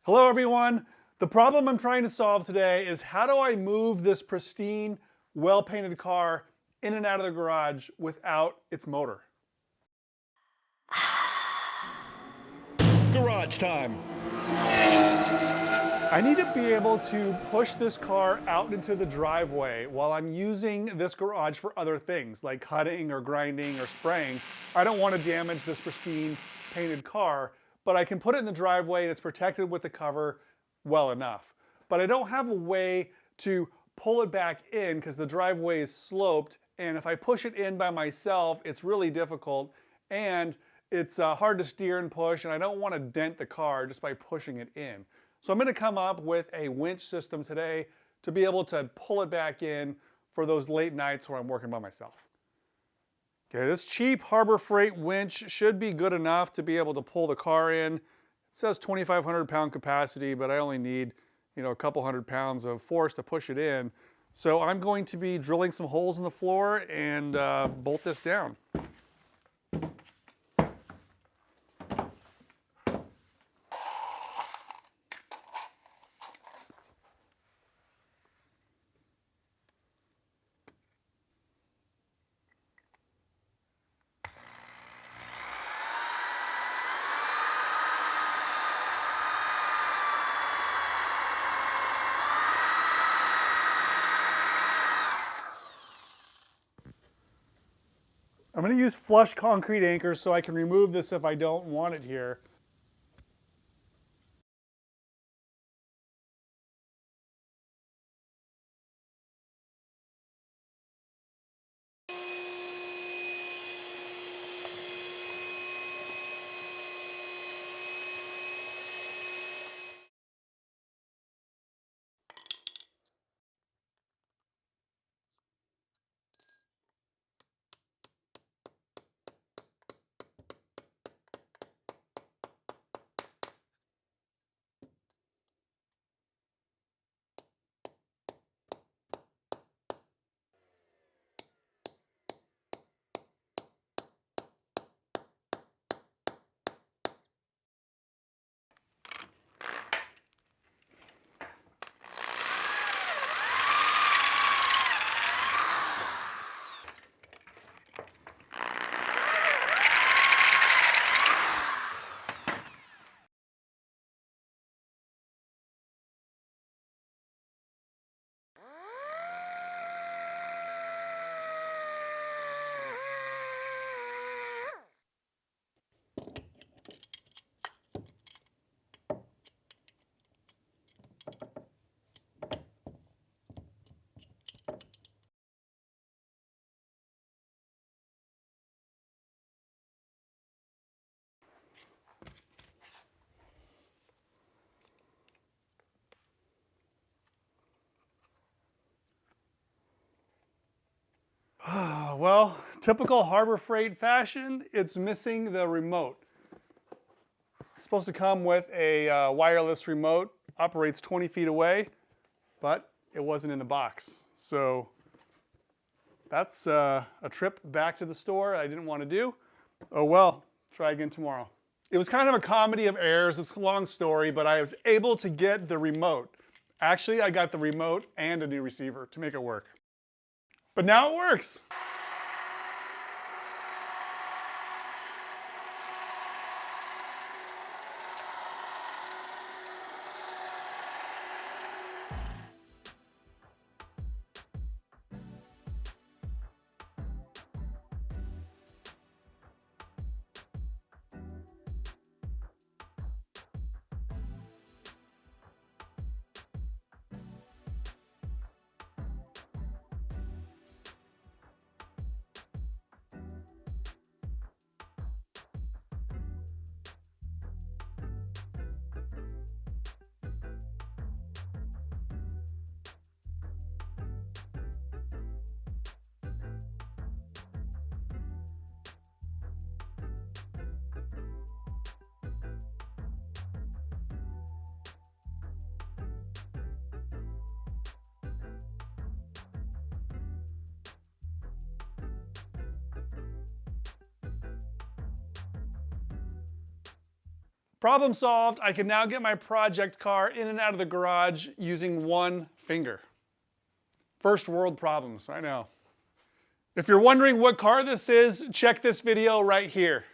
Hello everyone. The problem I'm trying to solve today is how do I move this pristine, well-painted car in and out of the garage without its motor? Garage time. I need to be able to push this car out into the driveway while I'm using this garage for other things like cutting or grinding or spraying. I don't want to damage this pristine painted car, but I can put it in the driveway and it's protected with the cover well enough. But I don't have a way to pull it back in because the driveway is sloped, and if I push it in by myself, it's really difficult and it's hard to steer and push, and I don't want to dent the car just by pushing it in. So I'm going to come up with a winch system today to be able to pull it back in for those late nights where I'm working by myself. Okay, this cheap Harbor Freight winch should be good enough to be able to pull the car in. It says 2,500 pound capacity, but I only need, a couple 100 pounds of force to push it in. So I'm going to be drilling some holes in the floor and bolt this down. I'm going to use flush concrete anchors so I can remove this if I don't want it here. Well, typical Harbor Freight fashion, it's missing the remote. It's supposed to come with a wireless remote, operates 20 feet away, but it wasn't in the box. So that's a trip back to the store I didn't want to do. Oh well, try again tomorrow. It was kind of a comedy of errors. It's a long story, but I was able to get the remote. Actually, I got the remote and a new receiver to make it work. But now it works. Problem solved. I can now get my project car in and out of the garage using one finger. First world problems, I know. If you're wondering what car this is, check this video right here.